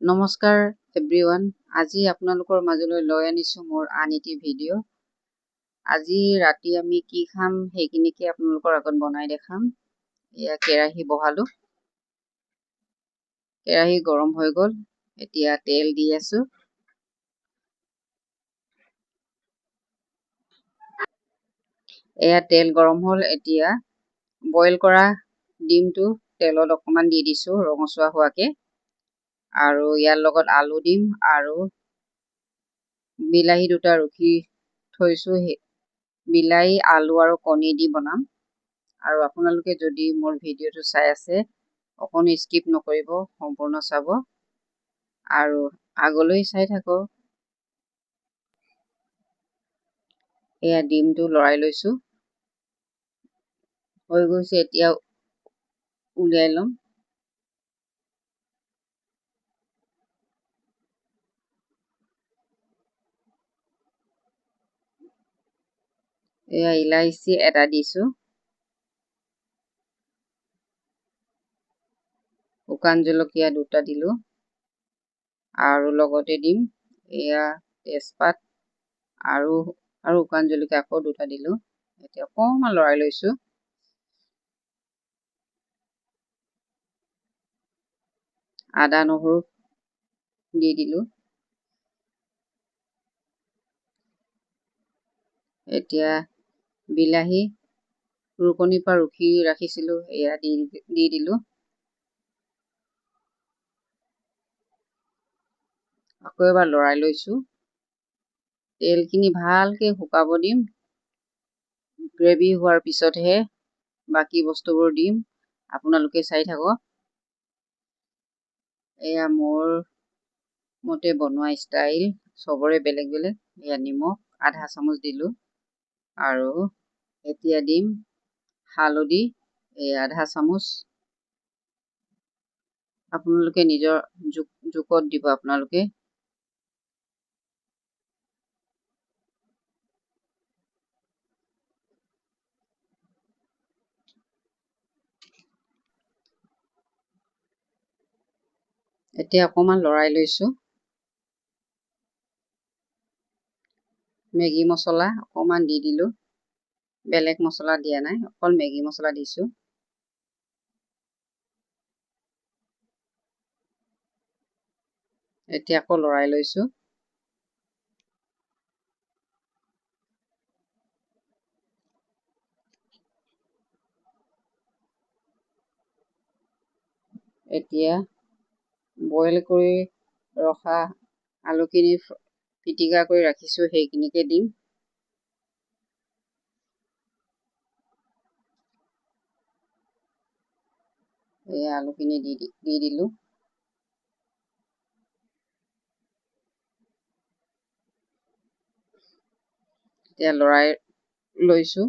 নমস্কাৰ এভৰিৱান। আজি আপোনালোকৰ মাজলৈ লৈ আনিছোঁ মোৰ আন এটি ভিডিঅ'। আজি ৰাতি আমি কি খাম সেইখিনিকে আপোনালোকৰ আগত বনাই দেখাম। এয়া কেৰাহী বহালোঁ, কেৰাহী গৰম হৈ গ'ল। এতিয়া তেল দি আছোঁ। এয়া তেল গৰম হ'ল। এতিয়া বইল কৰা ডিমটো তেলত অকণমান দি দিছোঁ ৰঙচুৱা হোৱাকে, আৰু ইয়াৰ লগত আলু দিম আৰু বিলাহী দুটা ৰুকি থৈছোঁ। বিলাহী, আলু আৰু কণী দি বনাম। আৰু আপোনালোকে যদি মোৰ ভিডিঅ'টো চাই আছে অকণো স্কিপ নকৰিব, সম্পূৰ্ণ চাব আৰু আগলৈ চাই থাকক। এয়া ডিমটো লৰাই লৈছোঁ, হৈ গৈছে। এতিয়া উলিয়াই ল'ম। এয়া ইলাইচি এটা দিছোঁ, শুকান জলকীয়া দুটা দিলোঁ, আৰু লগতে দিম এয়া তেজপাত আৰু শুকান জলকীয়া আকৌ দুটা দিলোঁ। এতিয়া অকণমান লৰাই লৈছোঁ। আদা নহৰু দি দিলোঁ। এতিয়া বিলাহী ৰুকনিৰ পৰা ৰুকি ৰাখিছিলোঁ, এয়া দি দিলোঁ। আকৌ এবাৰ লৰাই লৈছোঁ। তেলখিনি ভালকৈ শুকাব দিম। গ্ৰেভি হোৱাৰ পিছতহে বাকী বস্তুবোৰ দিম। আপোনালোকে চাই থাকক। এয়া মোৰ মতে বনোৱা ষ্টাইল, চবৰে বেলেগ বেলেগ। এয়া নিমখ আধা চামুচ দিলোঁ, আৰু এতিয়া দিম হালধি আধা চামুচ। আপোনালোকে নিজৰ জোখত দিব। আপোনালোকে এতিয়া অকণমান লৰাই লৈছোঁ। মেগী মছলা অকণমান দি দিলোঁ। বেলেগ মছলা দিয়া নাই, অকল মেগী মছলা দিছোঁ। এতিয়া আকৌ লৰাই লৈছোঁ। এতিয়া বইল কৰি ৰখা আলুখিনি পিটিকা কৰি ৰাখিছোঁ, সেইখিনিকে দিম। এই আলুখিনি দি দিলোঁ। এতিয়া লৰাই লৈছোঁ।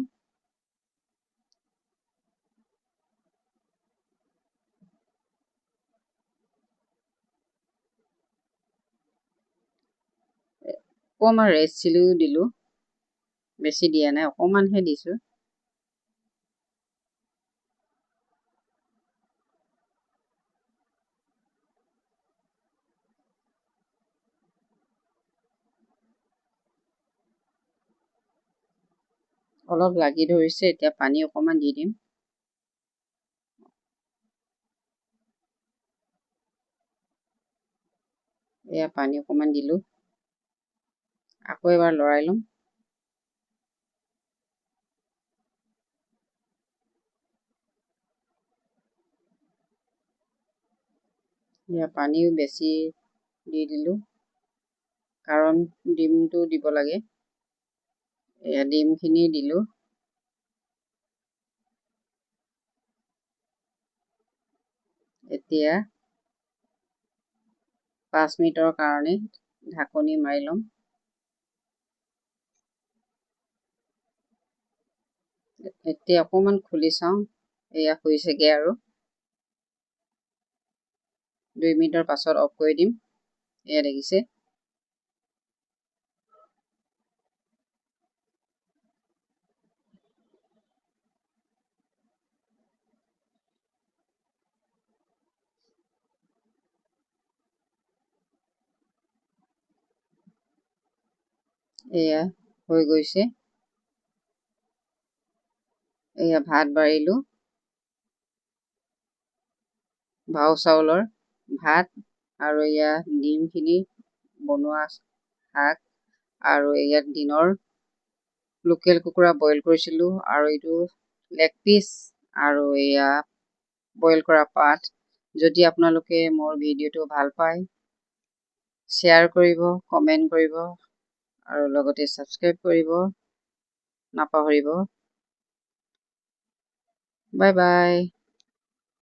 অকণমান ৰেড চিলিও দিলোঁ, বেছি দিয়া নাই, অকণমানহে দিছোঁ। অলপ লাগি ধৰিছে, এতিয়া পানী অকণমান দি দিম। এয়া পানী অকণমান দিলোঁ। আকৌ এবাৰ লৰাই ল'ম। এয়া পানীও বেছি দি দিলোঁ, কাৰণ ডিমটো দিব লাগে। এয়া ডিমখিনি দিলোঁ। এতিয়া 5 মিনিটৰ কাৰণে ঢাকনি মাৰি ল'ম। এতিয়া অকণমান খুলি চাওঁ, এয়া হৈছেগৈ আৰু 2 মিনিটৰ পাছত অফ কৰি দিম। এয়া দেখিছে। এয়া হৈ গৈছে। এয়া ভাত বাঢ়িলোঁ, ভাও চাউলৰ ভাত, আৰু এয়া ডিমখিনি বনোৱা শাক, আৰু ইয়াত দিনৰ লোকেল কুকুৰা বইল কৰিছিলোঁ, আৰু এইটো লেগ পিচ, আৰু এয়া বইল কৰা পাত। যদি আপোনালোকে মোৰ ভিডিঅ'টো ভাল পায়, শ্বেয়াৰ কৰিব, কমেণ্ট কৰিব, আৰু লগতে ছাবস্ক্ৰাইব কৰিব নাপাহৰিব। Bye bye.